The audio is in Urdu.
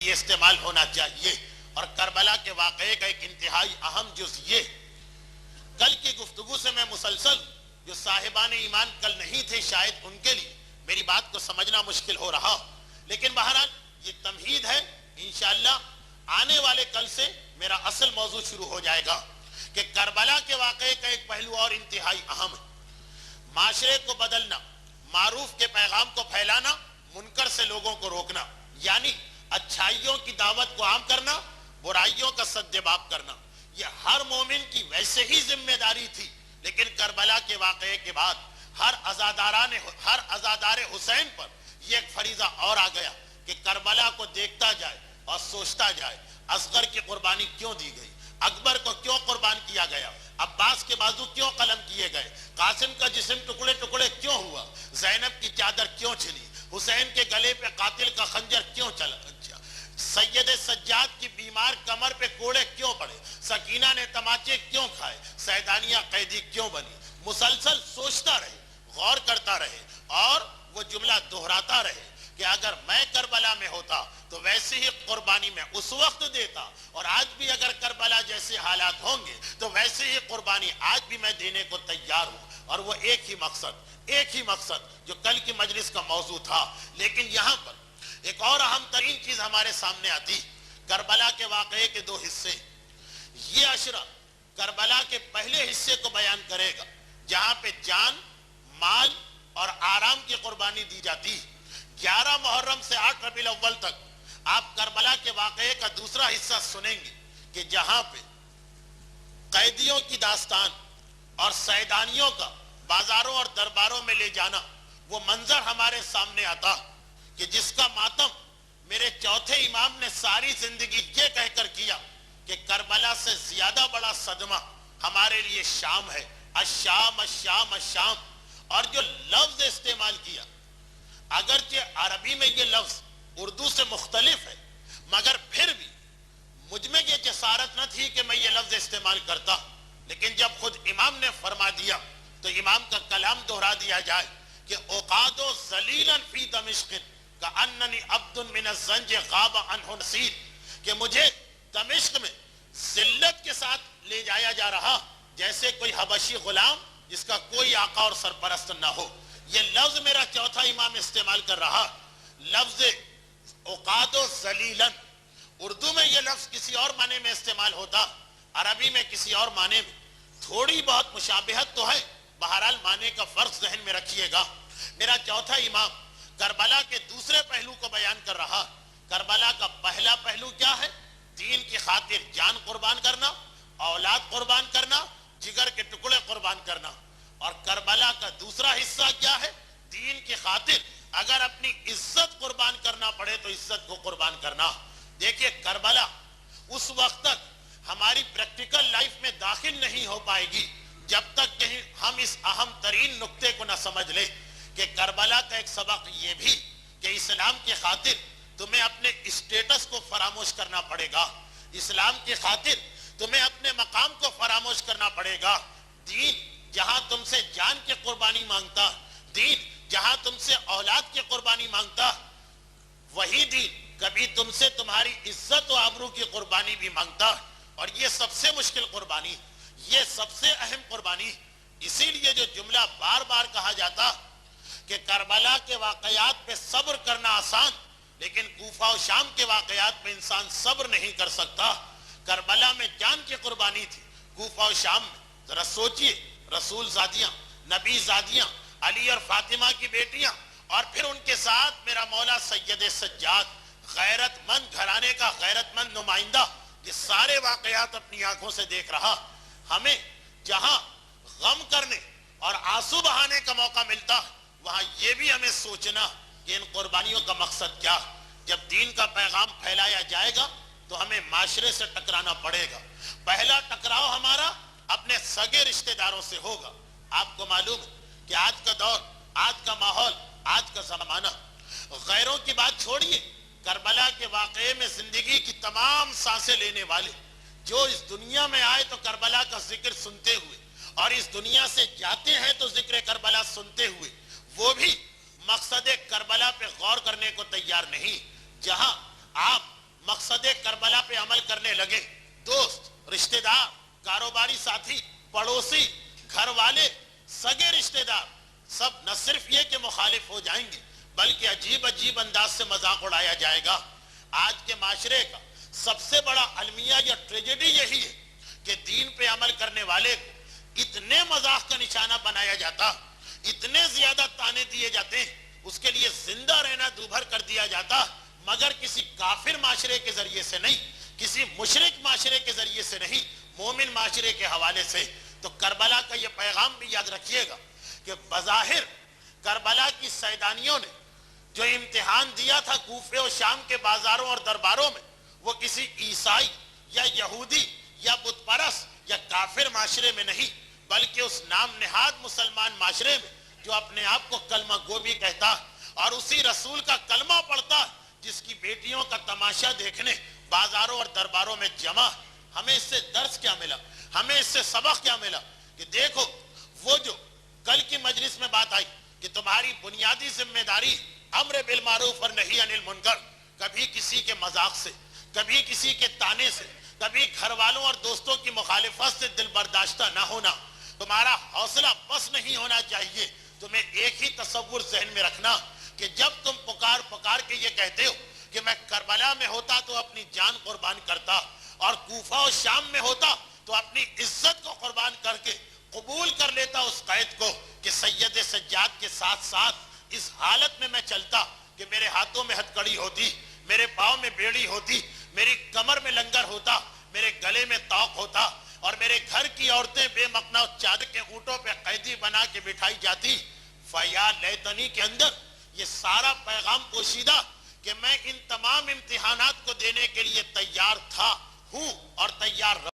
یہ استعمال ہونا چاہیے۔ اور کربلا کے واقعے کا ایک انتہائی اہم جز یہ، کل کی گفتگو سے میں مسلسل، جو صاحبان ایمان کل نہیں تھے شاید ان کے لیے میری بات کو سمجھنا مشکل ہو رہا، لیکن بہرحال یہ تمہید ہے، انشاءاللہ آنے والے کل سے میرا اصل موضوع شروع ہو جائے گا کہ کربلا کے واقعے کا ایک پہلو اور انتہائی اہم ہے، معاشرے کو بدلنا، معروف کے پیغام کو پھیلانا، منکر سے لوگوں کو روکنا، یعنی اچھائیوں کی دعوت کو عام کرنا، برائیوں کا سدجواب کرنا، یہ ہر مومن کی ویسے ہی ذمہ داری تھی، لیکن کربلا کے واقعے کے بعد ہر عزادار حسین پر یہ ایک فریضہ اور آ گیا کہ کربلا کو دیکھتا جائے اور سوچتا جائے، اصغر کی قربانی کیوں دی گئی، اکبر کو کیوں قربان کیا گیا، عباس کے بازو کیوں قلم کیے گئے، قاسم کا جسم ٹکڑے ٹکڑے کیوں ہوا، زینب کی چادر کیوں چھلی، حسین کے گلے پہ قاتل کا خنجر کیوں چلا، سید سجاد کی بیمار کمر پہ کوڑے کیوں پڑے، سکینہ نے تماچے کیوں کھائے، سیدانیہ قیدی کیوں بنی، مسلسل سوچتا رہے، غور کرتا رہے، اور وہ جملہ دہراتا رہے کہ اگر میں کربلا میں ہوتا تو ویسی ہی قربانی میں اس وقت دیتا، اور آج بھی اگر کربلا جیسے حالات ہوں گے تو ویسی ہی قربانی آج بھی میں دینے کو تیار ہوں۔ اور وہ ایک ہی مقصد جو کل کی مجلس کا موضوع تھا، لیکن یہاں پر ایک اور اہم ترین چیز ہمارے سامنے آتی، کربلا کے واقعے کے دو حصے، یہ عشرہ کربلا کے پہلے حصے کو بیان کرے گا جہاں پہ جان، مال اور آرام کی قربانی دی جاتی، 11 محرم سے 8 ربیع الاول تک آپ کربلا کے واقعے کا دوسرا حصہ سنیں گے کہ جہاں پہ قیدیوں کی داستان اور سیدانیوں کا بازاروں اور درباروں میں لے جانا، وہ منظر ہمارے سامنے آتا کہ جس کا ماتم میرے چوتھے امام نے ساری زندگی یہ کہہ کر کیا کہ کربلا سے زیادہ بڑا صدمہ ہمارے لیے شام ہے، الشام الشام الشام، اور جو لفظ استعمال کیا، اگرچہ عربی میں یہ لفظ اردو سے مختلف ہے، مگر پھر بھی مجھ میں یہ جسارت نہ تھی کہ میں یہ لفظ استعمال کرتا، لیکن جب خود امام نے فرما دیا تو امام کا کلام دہرا دیا جائے کہ اوقاد ذلیلا فی دمشق کأننی عبد من الزنج غاب عنہ نصیر، کہ مجھے دمشق میں ذلت کے ساتھ لے جایا جا رہا جیسے کوئی حبشی غلام جس کا کوئی آقا اور سرپرست نہ ہو۔ یہ لفظ میرا چوتھا امام استعمال کر رہا، لفظ اوقاد ذلیلا، اردو میں یہ لفظ کسی اور معنی میں استعمال ہوتا، عربی میں کسی اور معنی میں، تھوڑی بہت مشابہت تو ہے، بہرحال معنی کا فرق ذہن میں رکھیے گا۔ میرا چوتھا امام کربلا کے دوسرے پہلو کو بیان کر رہا۔ کربلا کا پہلا پہلو کیا ہے؟ دین کی خاطر جان قربان کرنا، اولاد قربان کرنا، جگر کے ٹکڑے قربان کرنا۔ اور کربلا کا دوسرا حصہ کیا ہے؟ دین کی خاطر اگر اپنی عزت قربان کرنا پڑے تو عزت کو قربان کرنا۔ دیکھیے کربلا اس وقت تک ہماری پریکٹیکل لائف میں داخل نہیں ہو پائے گی جب تک کہ ہم اس اہم ترین نقطے کو نہ سمجھ لیں کہ کربلا کا ایک سبق یہ بھی کہ اسلام کی خاطر تمہیں اپنے اسٹیٹس کو فراموش کرنا پڑے گا، اسلام کی خاطر تمہیں اپنے مقام کو فراموش کرنا پڑے گا۔ دین جہاں تم سے جان کی قربانی مانگتا، دین جہاں تم سے اولاد کی قربانی مانگتا، وہی دین کبھی تم سے تمہاری عزت و آبرو کی قربانی بھی مانگتا۔ اور یہ سب سے مشکل قربانی، یہ سب سے اہم قربانی، اسی لیے جو جملہ بار بار کہا جاتا کہ کربلا کے واقعات پہ صبر کرنا آسان، لیکن کوفہ و شام کے واقعات پہ انسان صبر نہیں کر سکتا۔ کربلا میں جان کی قربانی تھی، کوفہ و شام میں ذرا سوچئے، رسول زادیاں، نبی زادیاں، علی اور فاطمہ کی بیٹیاں، اور پھر ان کے ساتھ میرا مولا سید سجاد، غیرت مند گھرانے کا غیرت مند نمائندہ، یہ سارے واقعات اپنی آنکھوں سے دیکھ رہا۔ ہمیں جہاں غم کرنے اور آنسو بہانے کا موقع ملتا، وہاں یہ بھی ہمیں سوچنا کہ ان قربانیوں کا مقصد کیا۔ جب دین کا پیغام پھیلایا جائے گا تو ہمیں معاشرے سے ٹکرانا پڑے گا۔ پہلا ٹکراؤ ہمارا اپنے سگے رشتہ داروں سے ہوگا۔ آپ کو معلوم ہے کہ آج کا دور، آج کا ماحول، آج کا زمانہ، غیروں کی بات چھوڑیے، کربلا کے واقعے میں زندگی کی تمام سانسیں لینے والے جو اس دنیا میں آئے تو کربلا کا ذکر سنتے ہوئے، اور اس دنیا سے جاتے ہیں تو ذکر کربلا سنتے ہوئے، وہ بھی مقصد کربلا پہ غور کرنے کو تیار نہیں۔ جہاں آپ مقصد کربلا پہ عمل کرنے لگے، دوست، رشتہ دار، کاروباری ساتھی، پڑوسی، گھر والے، سگے رشتہ دار، سب نہ صرف یہ کہ مخالف ہو جائیں گے بلکہ عجیب عجیب انداز سے مذاق اڑایا جائے گا۔ آج کے معاشرے کا سب سے بڑا المیہ یا ٹریجڈی یہی ہے کہ دین پہ عمل کرنے والے کو اتنے مذاق کا نشانہ بنایا جاتا، اتنے زیادہ تانے دیے جاتے ہیں، اس کے لیے زندہ رہنا دوبھر کر دیا جاتا، مگر کسی کافر معاشرے کے ذریعے سے نہیں، کسی مشرک معاشرے کے ذریعے سے نہیں، مومن معاشرے کے حوالے سے۔ تو کربلا کا یہ پیغام بھی یاد رکھیے گا کہ بظاہر کربلا کی سیدانیوں نے جو امتحان دیا تھا کوفے و شام کے بازاروں اور درباروں میں، وہ کسی عیسائی یا یہودی یا بت پرست یا کافر معاشرے میں نہیں، بلکہ اس نام نہاد مسلمان معاشرے میں جو اپنے آپ کو کلمہ گو بھی کہتا اور اسی رسول کا کلمہ پڑھتا، جس کی بیٹیوں کا تماشا دیکھنے بازاروں اور درباروں میں جمع۔ ہمیں اس سے درس کیا ملا؟ ہمیں اس سے سبق کیا ملا؟ کہ دیکھو وہ جو کل کی مجلس میں بات آئی کہ تمہاری بنیادی ذمہ داری امر بالمعروف اور نہی عن المنکر، کبھی کسی کے مذاق سے، کبھی کسی کے تانے سے، کبھی گھر والوں اور دوستوں کی مخالفت سے دل برداشتہ نہ ہونا۔ تمہارا حوصلہ بس نہیں ہونا چاہیے۔ تمہیں ایک ہی تصور ذہن میں رکھنا کہ جب تم پکار پکار کے یہ کہتے ہو کہ میں کربلا میں ہوتا تو اپنی جان قربان کرتا، اور کوفہ و شام میں ہوتا تو اپنی عزت کو قربان کر کے قبول کر لیتا اس قید کو کہ سید سجاد کے ساتھ ساتھ اس حالت میں چلتا کہ میرے ہاتھوں میں ہتھ کڑی ہوتی، میرے پاؤں میں بیڑی ہوتی، میری کمر میں لنگر ہوتا، میرے گلے میں طوق ہوتا، اور میرے گھر کی عورتیں بے مقنا چادر کے اونٹوں پہ قیدی بنا کے بٹھائی جاتی۔ فیا لیتنی کے اندر یہ سارا پیغام پوشیدہ کہ میں ان تمام امتحانات کو دینے کے لیے تیار تھا، ہوں اور تیار رہوں۔